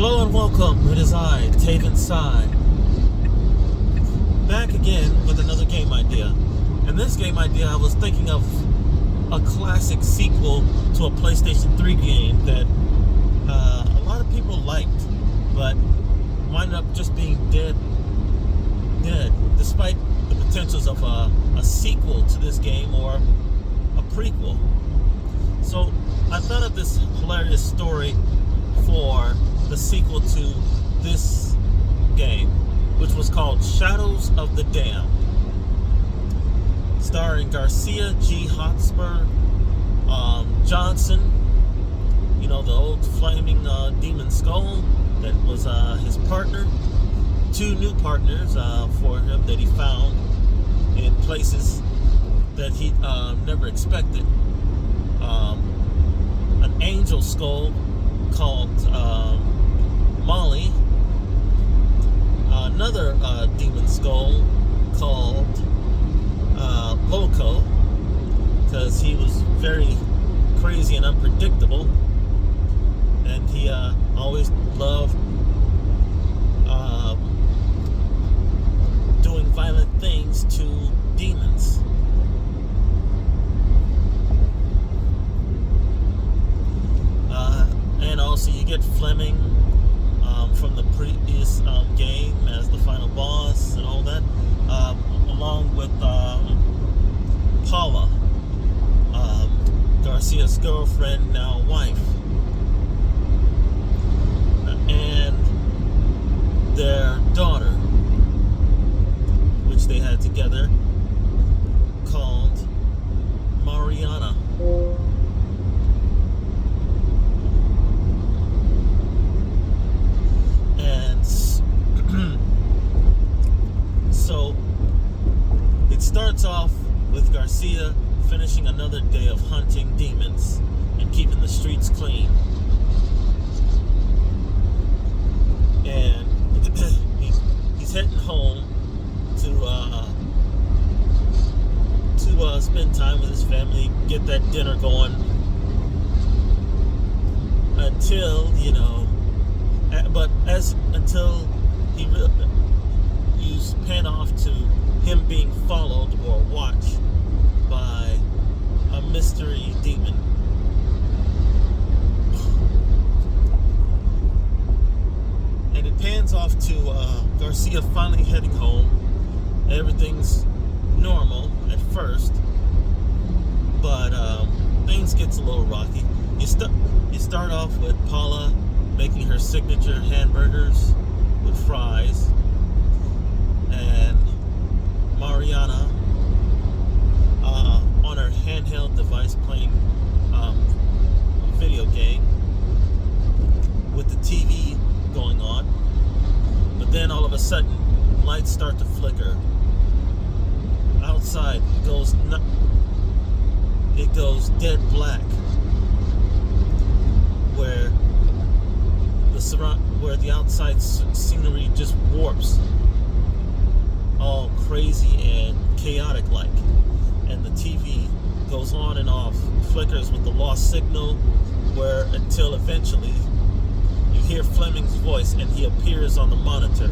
Hello and welcome. It is I, Taven Sai, back again with another game idea. And this game idea, I was thinking of a classic sequel to a PlayStation 3 game that a lot of people liked, but wound up just being dead, despite the potentials of a sequel to this game or a prequel. So I thought of this hilarious story for the sequel to this game, which was called Shadows of the Damned, starring Garcia G. Hotspur, Johnson, the old flaming demon skull that was his partner, two new partners for him that he found in places that he never expected. An angel skull called Molly, another demon skull called Loco, because he was very crazy and unpredictable, and he always loved doing violent things to demons. And also you get Fleming from the previous game as the final boss and all that, along with Paula, Garcia's girlfriend, now wife, and their daughter, which they had together, called Mariana. So it starts off with Garcia finishing another day of hunting demons and keeping the streets clean. And he's heading home to spend time with his family, get that dinner going, until you pan off to him being followed or watched by a mystery demon. And it pans off to Garcia finally heading home. Everything's normal at first, but things gets a little rocky. You start off with Paula making her signature hamburgers with fries, and Mariana on her handheld device playing a video game with the TV going on. But then all of a sudden, lights start to flicker. Outside it goes dead black, where the outside scenery just warps, all crazy and chaotic like, and the TV goes on and off, flickers with the lost signal, until eventually you hear Fleming's voice and he appears on the monitor.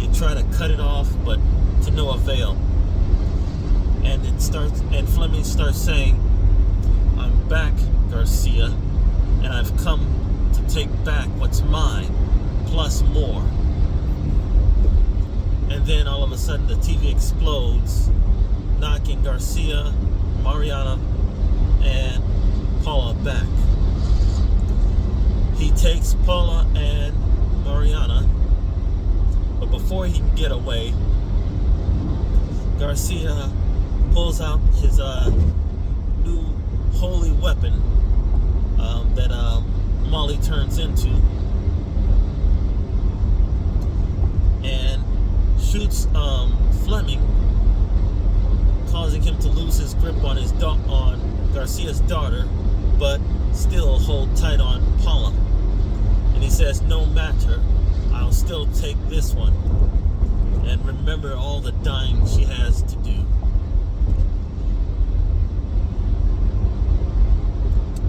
You try to cut it off, but to no avail. And Fleming starts saying, "I'm back, Garcia, and I've come to take back what's mine, plus more." And then all of a sudden the TV explodes, knocking Garcia, Mariana, and Paula back. He takes Paula and Mariana, but before he can get away, Garcia pulls out his new holy weapon that Molly turns into, and shoots Fleming, causing him to lose his grip on on Garcia's daughter, but still hold tight on Paula. And he says, "No matter, I'll still take this one, and remember all the dying she has to do."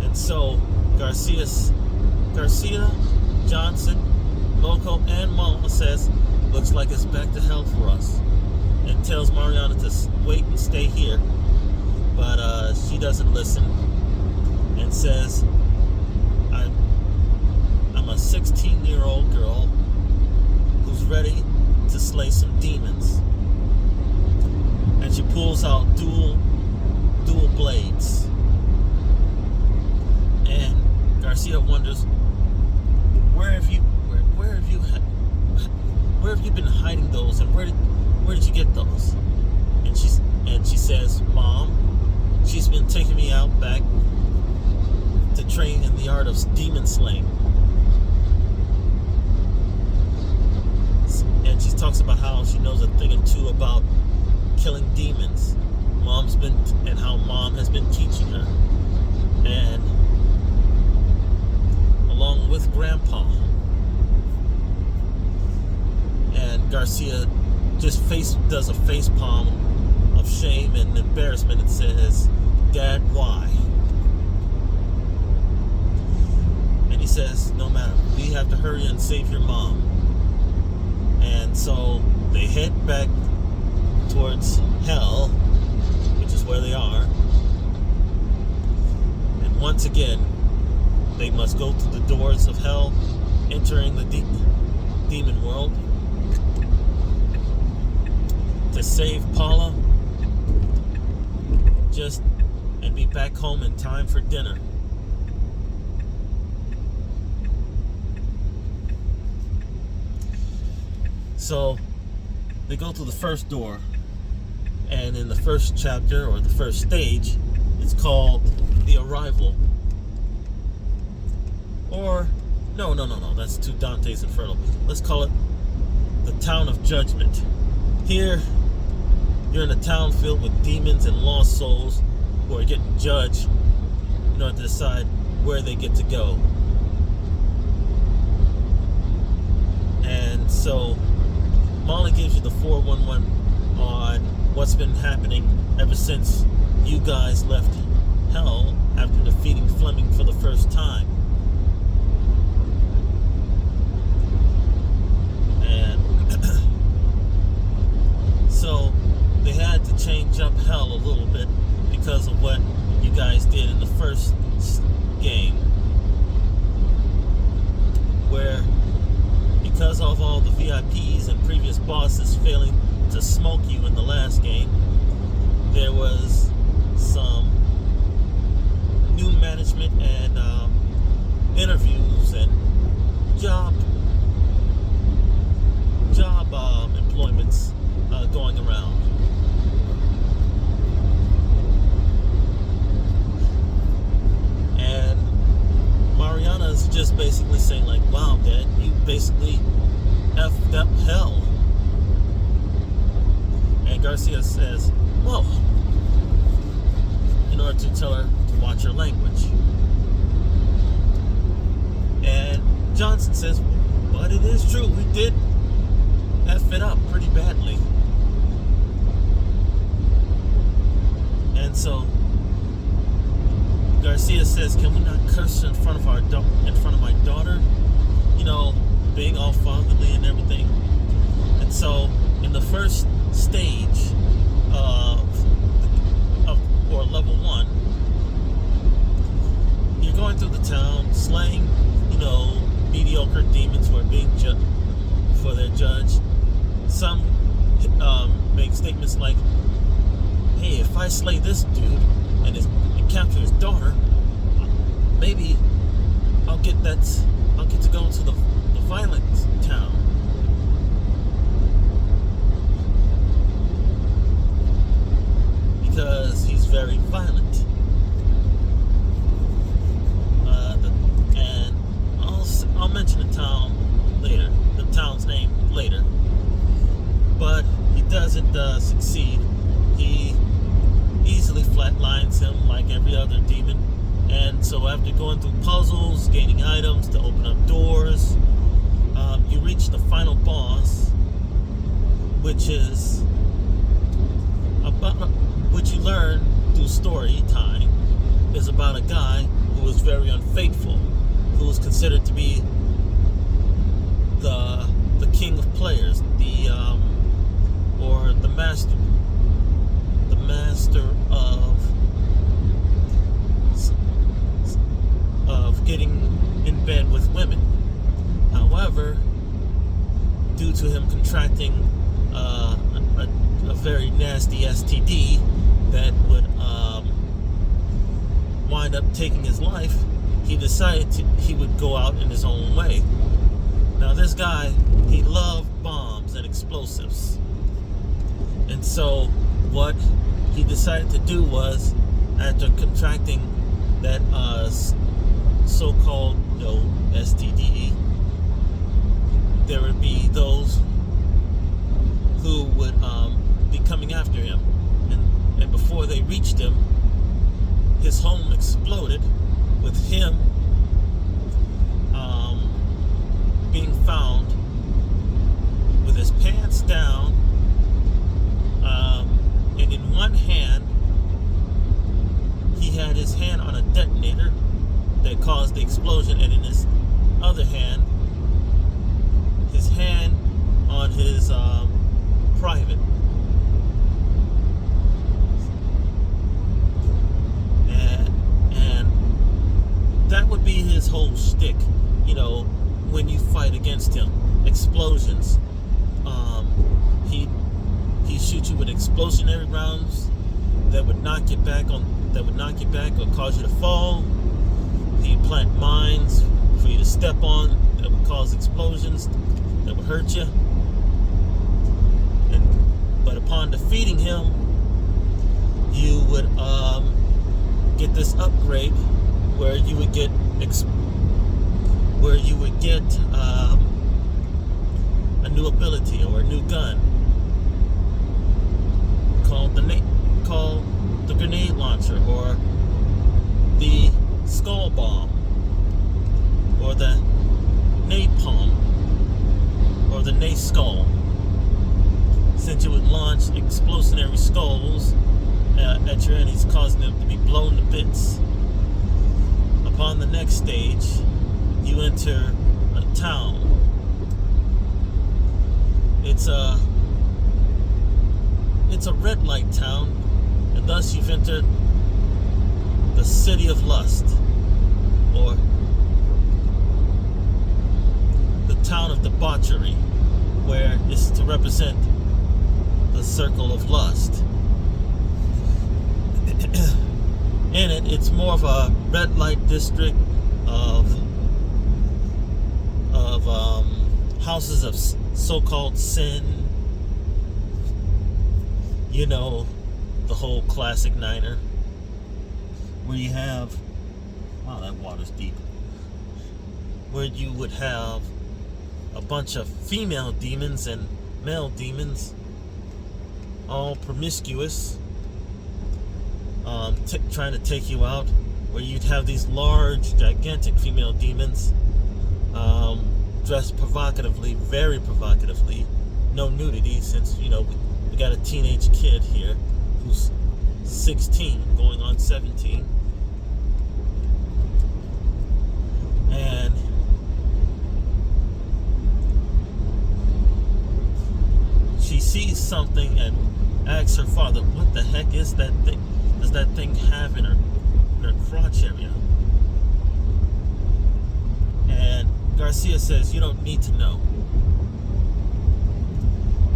And so Garcia, Johnson, Loco and Mama says, looks like it's back to hell for us. And tells Mariana to wait and stay here. But she doesn't listen. And says, I'm a 16-year-old girl who's ready to slay some demons. And she pulls out dual blades. And Garcia wonders, where have you been hiding those, and where did you get those? And she says, Mom, she's been taking me out back to train in the art of demon slaying. And she talks about how she knows a thing or two about killing demons. And how Mom has been teaching her. And along with Grandpa. And Garcia just does a face palm of shame and embarrassment and says, Dad, why? And he says, no matter, we have to hurry and save your mom. And so they head back towards hell, which is where they are. And once again, they must go to the doors of hell, entering the demon world to save Paula and be back home in time for dinner. So they go to the first door, and in the first chapter, or the first stage, it's called The Arrival. Or, no, that's too Dante's Inferno. Let's call it The Town of Judgment. Here, you're in a town filled with demons and lost souls who are getting judged in order to decide where they get to go. And so, Molly gives you the 411 on what's been happening ever since you guys left hell after defeating Fleming for the first time. And so they had to change up hell a little bit because of what you guys did in the first game, where because of all the VIPs and previous bosses failing to smoke you in the last game, there was some new management and interviews and job employments going around. And Mariana's just basically saying like, wow, Dad, you basically effed up hell. And Garcia says, whoa, in order to tell her to watch her language. And Johnson says, but it is true, we did F it up pretty badly. And so Garcia says, can we not curse in front of my daughter? You know, being all fatherly and everything. And so in the first stage or level 1, you're going through the town slaying, mediocre demons who are being judged for their judge. Some make statements like, hey, if I slay this dude and capture his daughter, maybe I'll get to go to the violent town. Because he's very violent. And I'll mention the town's name later. But he doesn't succeed. He easily flatlines him like every other demon. And so after going through puzzles, gaining items to open up doors, you reach the final boss, which you learn through story time is about a guy who was very unfaithful, who was considered to be the king of players, or the master of getting in bed with women. However, due to him contracting a very nasty STD that would wind up taking his life, he decided he would go out in his own way. Now, this guy, he loved bombs and explosives. And so what he decided to do was, after contracting that so-called STD, there would be those who would be coming after him. And before they reached him, his home exploded with him being found with his pants down, and in one hand he had his hand on a detonator that caused the explosion, and in his other hand, his hand on his private. And that would be his whole shtick, when you fight against him. Explosions. He shoot you with explosionary rounds that would knock you back or cause you to fall. He'd plant mines for you to step on that would cause explosions that would hurt you. But upon defeating him, you would get this upgrade where you would get a new ability or a new gun called the grenade launcher, or the skull bomb, or the napalm, or the skull, since it would launch explosionary skulls at your enemies, causing them to be blown to bits. Upon the next stage, you enter a town. It's a red light town, and thus you've entered the city of lust, or the town of debauchery, where it's to represent the circle of lust. In it, it's more of a red light district of houses of so-called sin. The whole classic Niner, where you have, wow, that water's deep, where you would have a bunch of female demons and male demons, all promiscuous, trying to take you out, where you'd have these large, gigantic female demons, dressed provocatively, very provocatively. No nudity, since, we got a teenage kid here who's 16, going on 17. And she sees something and asks her father, what the heck is that thing? Does that thing have in her crotch area? And Garcia says, you don't need to know.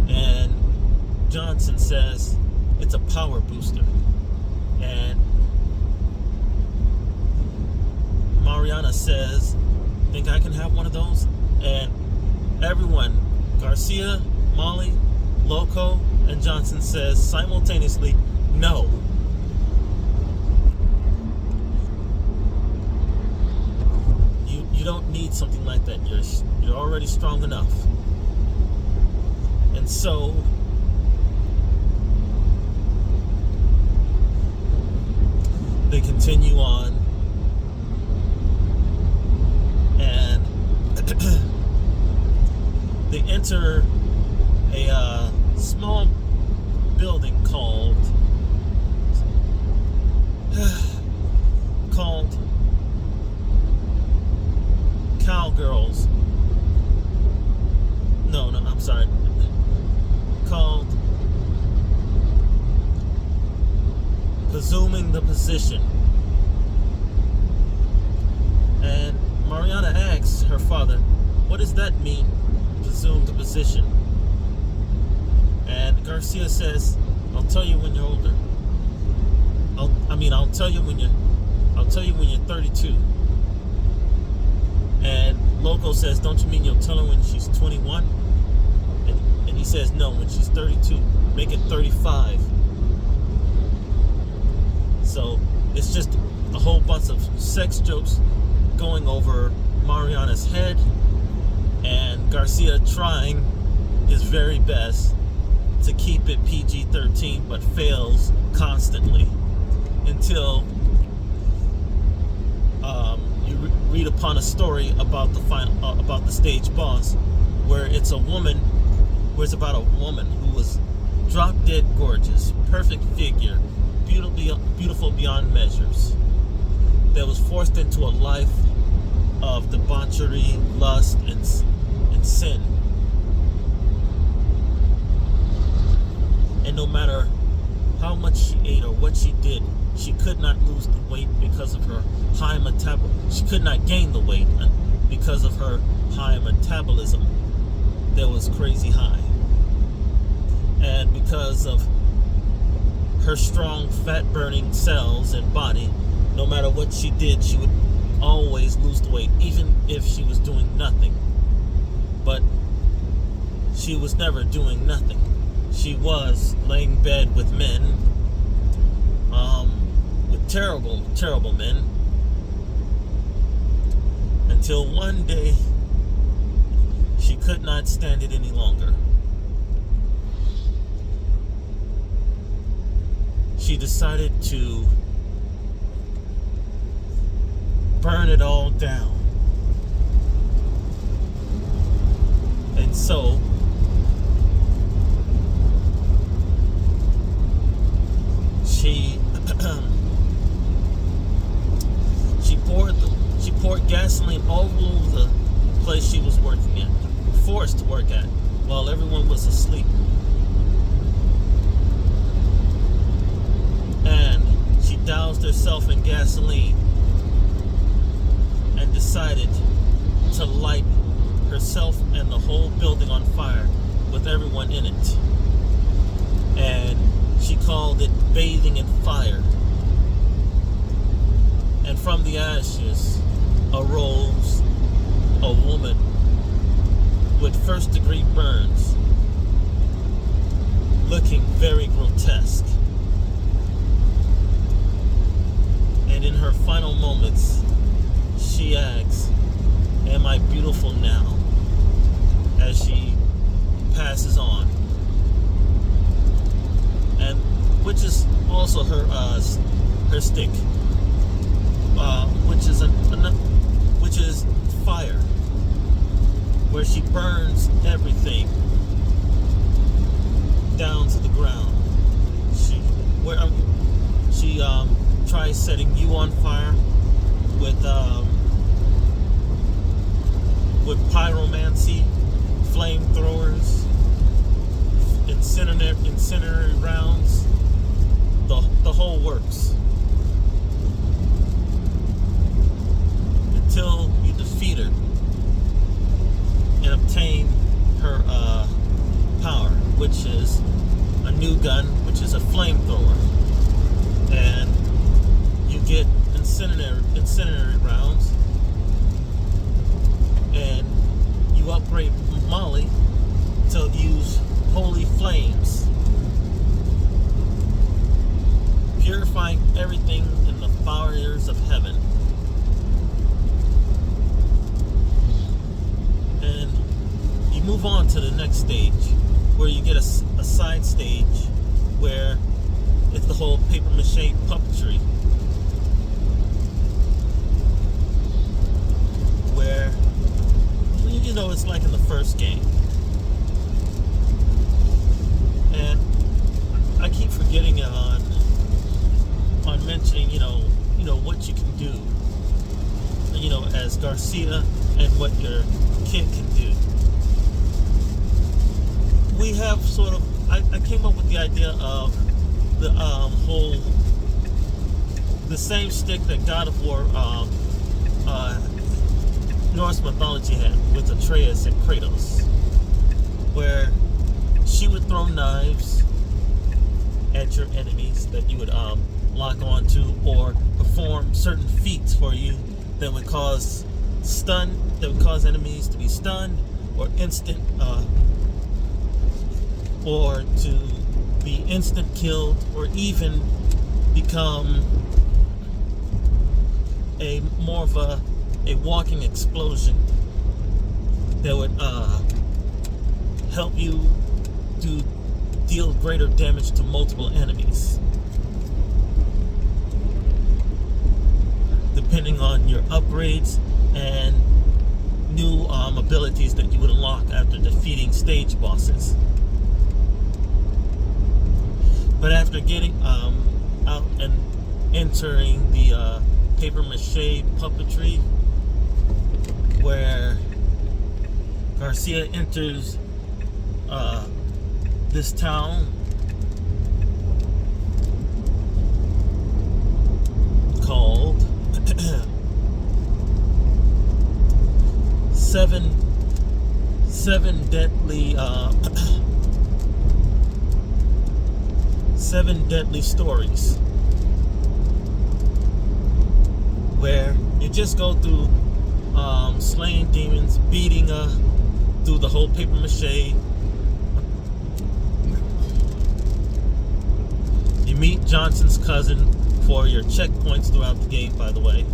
And Johnson says, it's a power booster. And Mariana says, think I can have one of those? And everyone, Garcia, Molly, Loco, and Johnson says simultaneously, no. You don't need something like that. You're already strong enough. And so they continue on, and they enter a small building called Cowgirls no, I'm sorry, called Presuming the Position. And Mariana asks her father, what does that mean, presume the position? And Garcia says, I'll tell you when you're older. I'll tell you when you're 32. And Loco says, don't you mean you'll tell her when she's 21? And he says, no, when she's 32. Make it 35. So it's just a whole bunch of sex jokes going over Mariana's head, and Garcia trying his very best to keep it PG-13, but fails constantly until you read upon a story about the stage boss, where it's about a woman who was drop dead gorgeous, perfect figure, beautiful beyond measures, that was forced into a life of debauchery, lust, and sin. And no matter how much she ate or what she did, she could not lose the weight because of her high metabolism. She could not gain the weight because of her high metabolism that was crazy high. And because of her strong fat-burning cells and body, no matter what she did, she would always lose the weight, even if she was doing nothing. But she was never doing nothing. She was laying bed with men, with terrible, terrible men, until one day she could not stand it any longer. She decided to burn it all down. And so she poured gasoline all over the place she was working at, forced to work at, while everyone was asleep. And she doused herself in gasoline and decided to light herself and the whole building on fire with everyone in it. And she called it bathing in fire. And from the ashes arose a woman with first-degree burns, looking very grotesque. And in her final moments, she asks, am I beautiful now? As she passes on. And which is also her stick, which is fire, where she burns everything down to the ground. She tries setting you on fire with pyromancy, flamethrowers, incendiary rounds, the whole works, until you defeat her and obtain her power, which is a new gun, which is a flamethrower, and you get incendiary rounds, and you upgrade Molly to use holy flames, purifying everything in the fires of heaven. And you move on to the next stage, where you get a side stage where it's the whole paper mache puppetry, where, you know, it's like in the first game. And I keep forgetting on mentioning, you know what you can do, as Garcia, and what your kid can do. we have sort of, I came up with the idea of the whole, the same stick that God of War, Norse mythology had with Atreus and Kratos, where she would throw knives at your enemies that you would lock onto, or perform certain feats for you that would cause enemies to be stunned, or instant, or to be instant killed, or even become a more of a walking explosion that would help you deal greater damage to multiple enemies, depending on your upgrades and new abilities that you would unlock after defeating stage bosses. But after getting out and entering the paper mache puppetry, where Garcia enters this town called Seven Deadly Stories, where you just go through slaying demons, beating through the whole paper mache. You meet Johnson's cousin for your checkpoints throughout the game, by the way.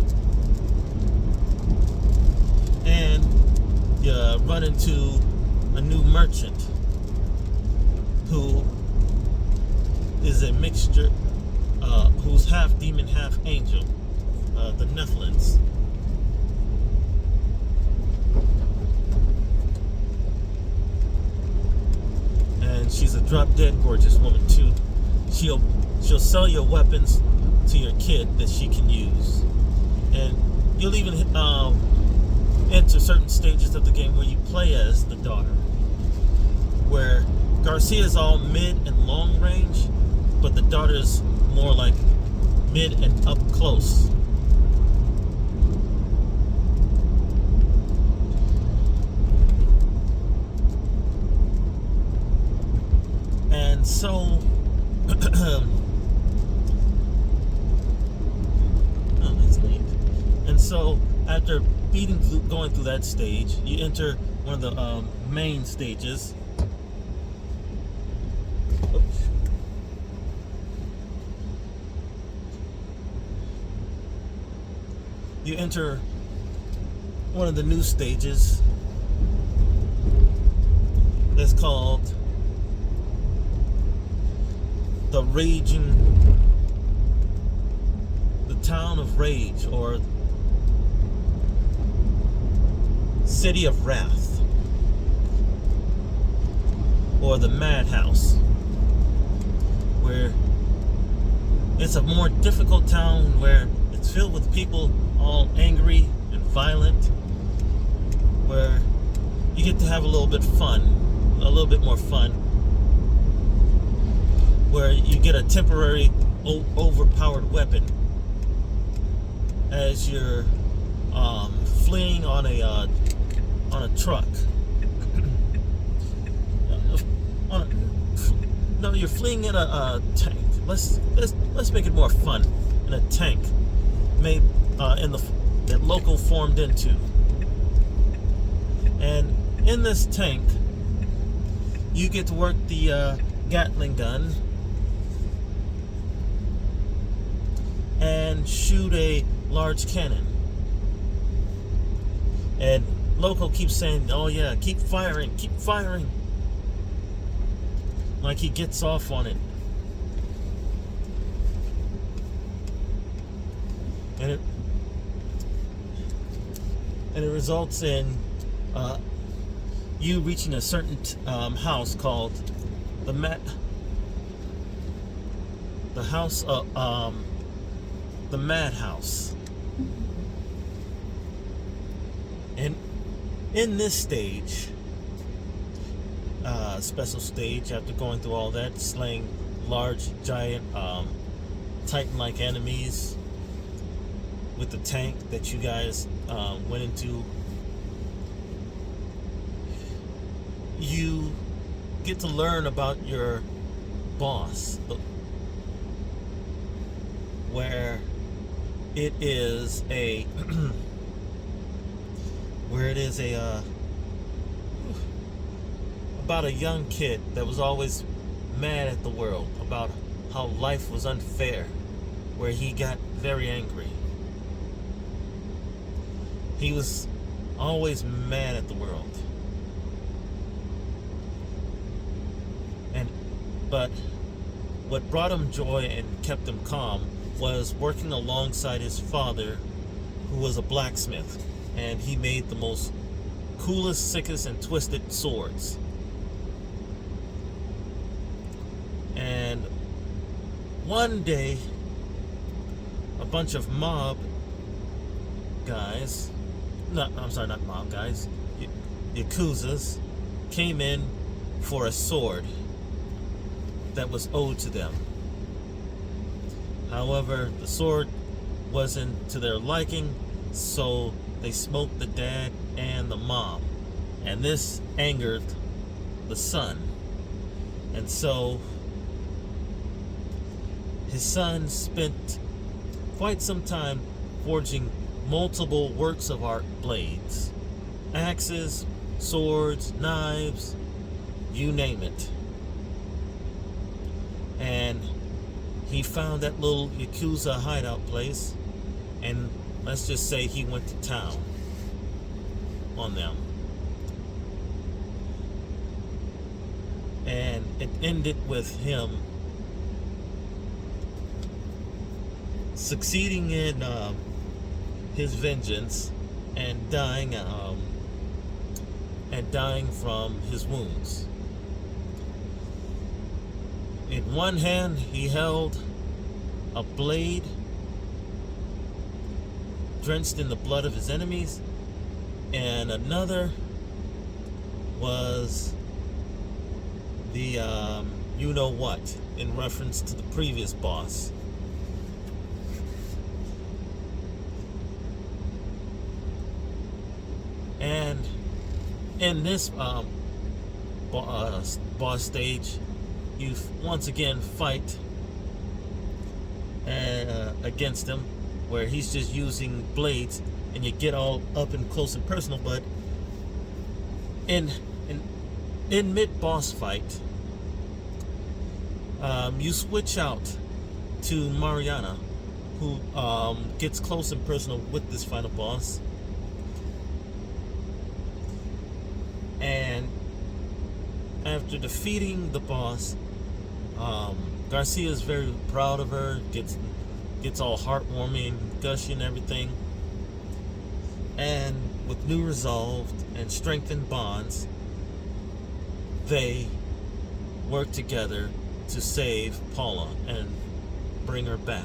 And you run into a new merchant who is a mixture, who's half demon, half angel, the Nephilims. And she's a drop-dead gorgeous woman too. She'll sell your weapons to your kid that she can use, and you'll even enter certain stages of the game where you play as the daughter, where Garcia is all mid and long range, but the daughter is more like mid and up close. And so oh, that's neat. And so after going through that stage, you enter one of the main stages. Oops. You enter one of the new stages that's called the Town of Rage, or City of Wrath, or the Madhouse, where it's a more difficult town, where it's filled with people all angry and violent, where you get to have a little bit more fun, where you get a temporary overpowered weapon as you're fleeing on a truck. No, you're fleeing in a tank. Let's make it more fun. In a tank made that Loco formed into. And in this tank, you get to work the Gatling gun and shoot a large cannon. And Loco keeps saying, "Oh yeah, keep firing," like he gets off on it. And it results in you reaching a certain house called the Madhouse. And in this stage, special stage after going through all that, slaying large, giant, Titan-like enemies with the tank that you guys went into. You get to learn about your boss, where it is a about a young kid that was always mad at the world, about how life was unfair, where he got very angry. He was always mad at the world. But what brought him joy and kept him calm was working alongside his father, who was a blacksmith, and he made the most coolest, sickest, and twisted swords. And one day, a bunch of mob guys, not mob guys, Yakuzas, came in for a sword that was owed to them. However, the sword wasn't to their liking, so they smoked the dad and the mom. And this angered the son. And so his son spent quite some time forging multiple works of art blades, axes, swords, knives, you name it. And he found that little Yakuza hideout place, and let's just say he went to town on them. And it ended with him succeeding in his vengeance and dying from his wounds. In one hand, he held a blade drenched in the blood of his enemies, and another was the you know what, in reference to the previous boss. And in this boss stage, you once again fight against him, where he's just using blades, and you get all up and close and personal. But in mid-boss fight, you switch out to Mariana, who gets close and personal with this final boss. And after defeating the boss, Garcia is very proud of her, gets all heartwarming, gushy and everything. And with new resolve and strengthened bonds, they work together to save Paula and bring her back.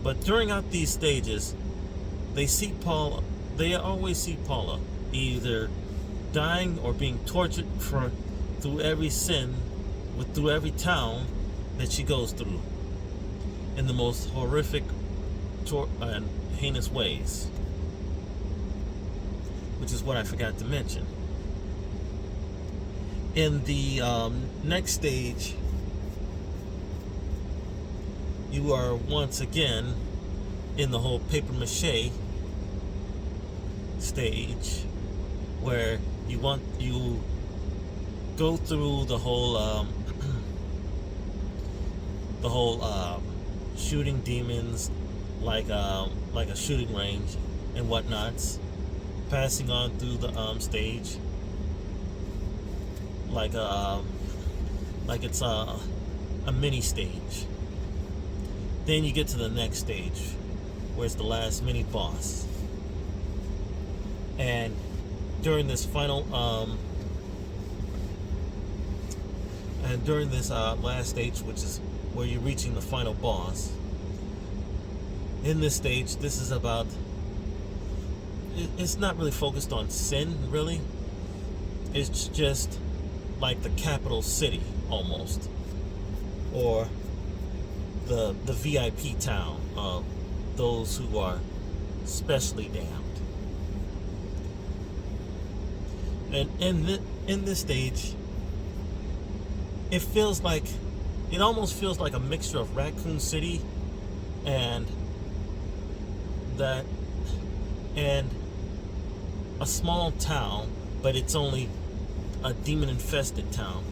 But during out these stages, they always see Paula either dying or being tortured through every sin, through every town that she goes through, in the most horrific and heinous ways, which is what I forgot to mention. In the next stage, you are once again in the whole paper mache stage, where you go through the whole shooting demons like a shooting range and whatnots, passing on through the stage like it's a mini stage. Then you get to the next stage, where it's the last mini boss. And during this final last stage, which is where you're reaching the final boss, in this stage, this is about, it's not really focused on sin, really. it's just like the capital city almost, or the VIP town of those who are specially damned. And in this stage, it almost feels like a mixture of Raccoon City and a small town, but it's only a demon-infested town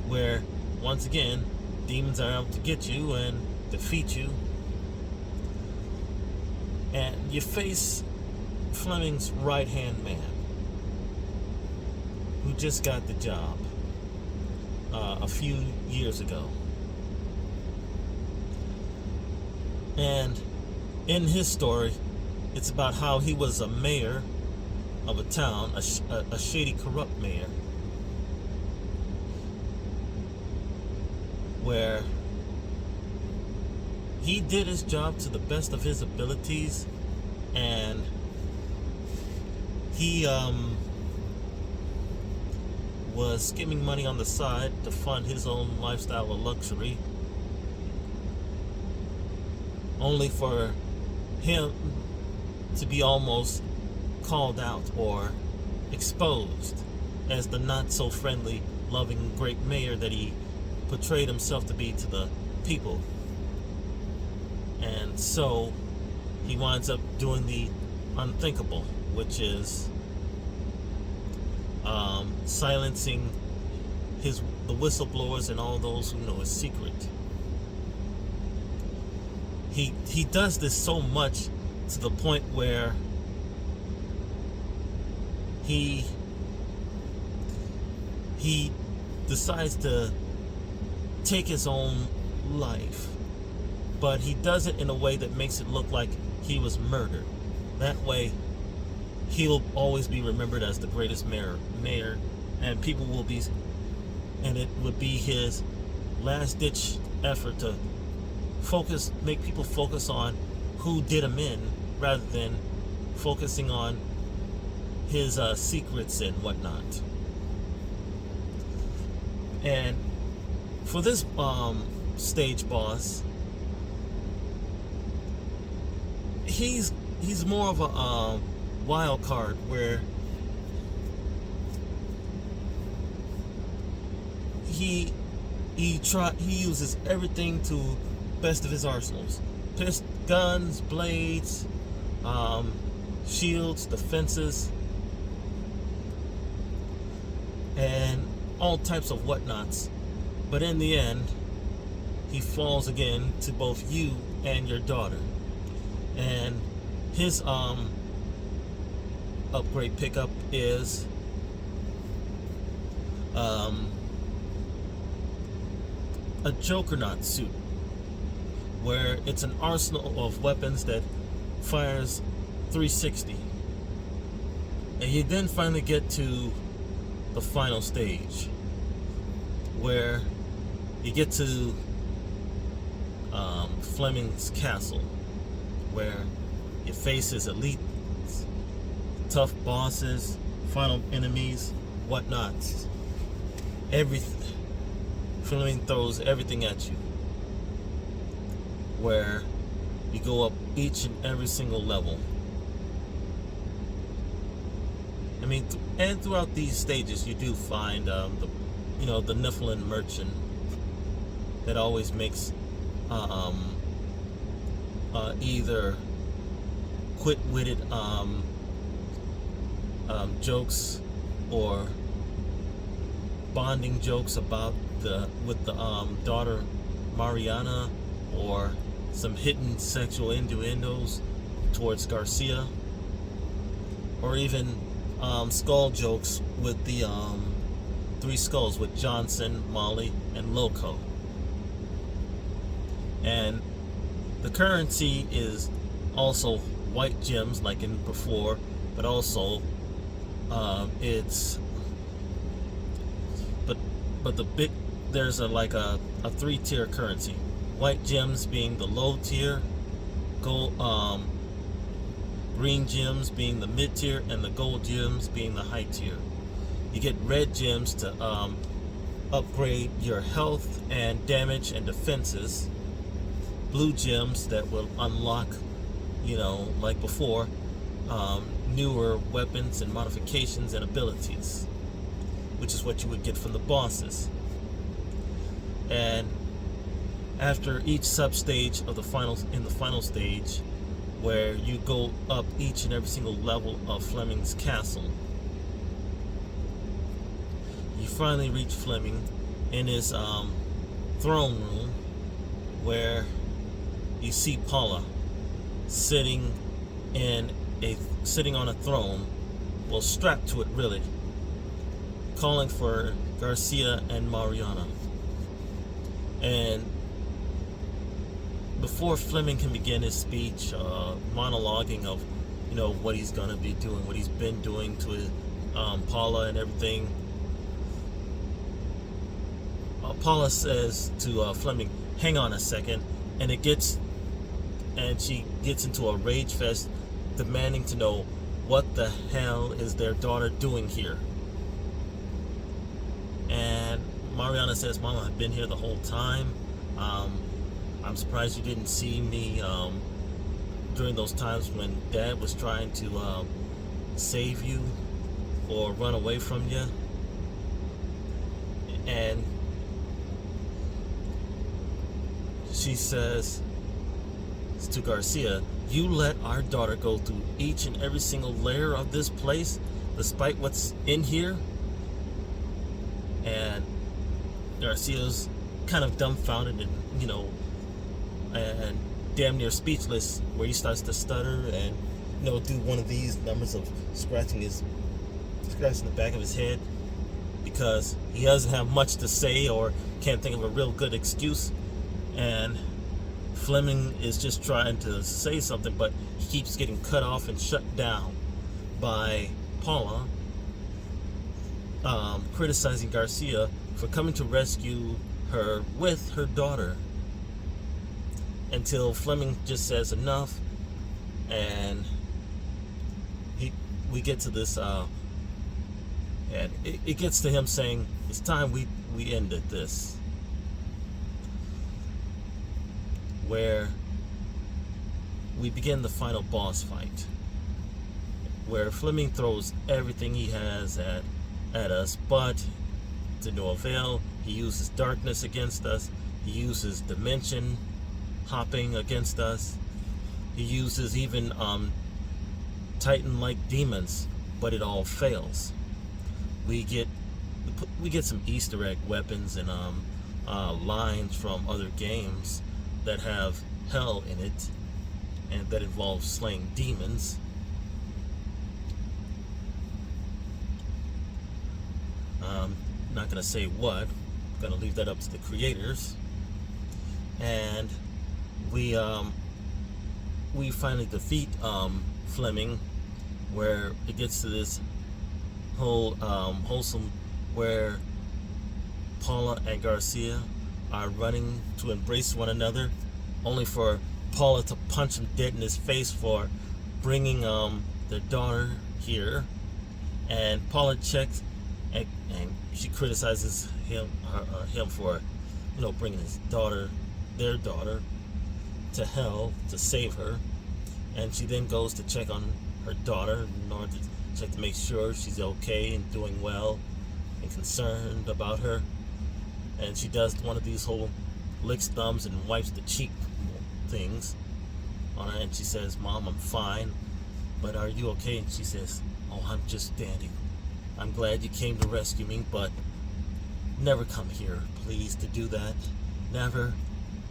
where, once again, demons are out to get you and defeat you. And you face Fleming's right-hand man, who just got the job a few years ago. And in his story, it's about how he was a mayor of a town, a shady, corrupt mayor, where he did his job to the best of his abilities, and he was skimming money on the side to fund his own lifestyle of luxury, only for him to be almost called out or exposed as the not so friendly, loving, great mayor that he portrayed himself to be to the people. And so he winds up doing the unthinkable, which is silencing the whistleblowers and all those who know his secret. He does this so much to the point where he decides to take his own life, but he does it in a way that makes it look like he was murdered. That way, he'll always be remembered as the greatest mayor, and people will be, and it would be his last-ditch effort to make people focus on who did him in, rather than focusing on his secrets and whatnot. And for this stage boss, he's more of a wild card, where he uses everything to best of his arsenals: guns, blades, shields, defenses, and all types of whatnots. But in the end, he falls again to both you and your daughter. And his upgrade pickup is a Jokernaut suit, where it's an arsenal of weapons that fires 360. And you then finally get to the final stage, where you get to Fleming's castle, where you face his elite, tough bosses, final enemies, whatnots. Everything. Fleming throws everything at you, where you go up each and every single level. I mean, and throughout these stages, you do find the Nephilim merchant that always makes either quick-witted jokes or bonding jokes with the daughter Mariana, or some hidden sexual innuendos towards Garcia, or even skull jokes with the three skulls with Johnson, Molly, and Loco. And the currency is also white gems like in before, but also there's a 3-tier currency. White gems being the low tier, gold, green gems being the mid tier and the gold gems being the high tier. You get red gems to upgrade your health and damage and defenses. Blue gems that will unlock, like before, newer weapons and modifications and abilities, which is what you would get from the bosses. And after each substage of the final stage, where you go up each and every single level of Fleming's castle, you finally reach Fleming in his throne room, where you see Paula sitting on a throne, well, strapped to it really, calling for Garcia and Mariana. And before Fleming can begin his speech, monologuing of, what he's gonna be doing, what he's been doing to his, Paula and everything, Paula says to Fleming, "Hang on a second," and she gets into a rage fest, demanding to know what the hell is their daughter doing here. And Mariana says, "Mom, I've been here the whole time. I'm surprised you didn't see me during those times when Dad was trying to save you or run away from you." And she says to Garcia, "You let our daughter go through each and every single layer of this place despite what's in here?" And Garcia's kind of dumbfounded and, and damn near speechless, where he starts to stutter and, do one of these numbers of scratching the back of his head, because he doesn't have much to say or can't think of a real good excuse. And Fleming is just trying to say something, but he keeps getting cut off and shut down by Paula, criticizing Garcia for coming to rescue her with her daughter, until Fleming just says enough, and we get to this, and it gets to him saying, "It's time we ended this," where we begin the final boss fight, where Fleming throws everything he has at us, but to no avail. He uses darkness against us. He uses dimension hopping against us. He uses even Titan-like demons, but it all fails. We get some Easter egg weapons and lines from other games that have hell in it, and that involves slaying demons. Not gonna say what. I'm gonna leave that up to the creators. And we finally defeat Fleming, where it gets to this whole wholesome, where Paula and Garcia are running to embrace one another, only for Paula to punch him dead in his face for bringing their daughter here. And Paula checks, and she criticizes him for, bringing their daughter, to hell to save her. And she then goes to check on her daughter in order to check to make sure she's okay and doing well and concerned about her. And she does one of these whole licks thumbs and wipes the cheek things on her, and she says, "Mom, I'm fine, but are you okay?" And she says, "Oh, I'm just standing. I'm glad you came to rescue me, but never come here, please, to do that. Never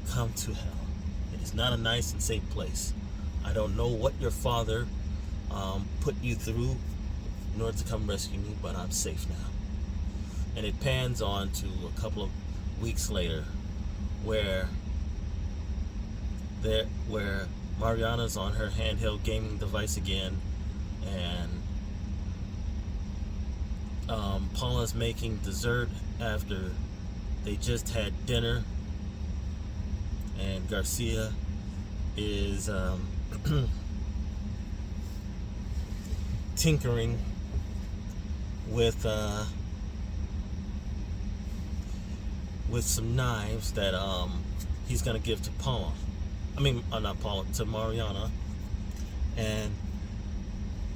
come to hell. It is not a nice and safe place. I don't know what your father put you through in order to come rescue me, but I'm safe now." And it pans on to a couple of weeks later, where Mariana's on her handheld gaming device again, and Paula's making dessert after they just had dinner, and Garcia is tinkering with some knives that he's gonna give to Paula. I mean, not Paula, to Mariana, and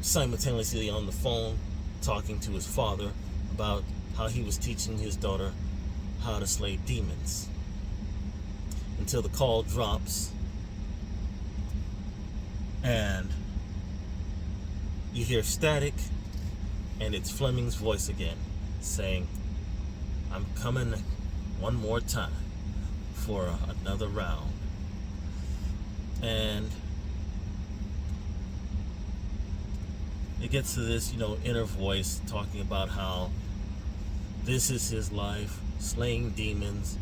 simultaneously on the phone talking to his father about how he was teaching his daughter how to slay demons, until the call drops and you hear static, and it's Fleming's voice again saying, "I'm coming one more time for another round." And it gets to this, inner voice talking about how this is his life, slaying demons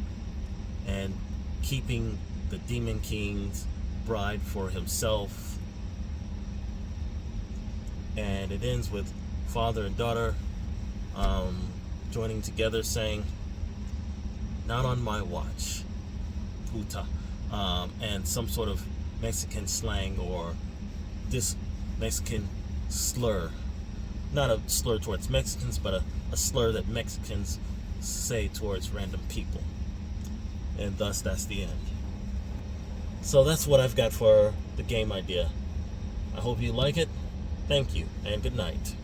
and keeping the Demon King's bride for himself. And it ends with father and daughter joining together saying, "Not on my watch, puta," and some sort of Mexican slang or this Mexican slur. Not a slur towards Mexicans, but a slur that Mexicans say towards random people. And thus, that's the end. So that's what I've got for the game idea. I hope you like it. Thank you, and good night.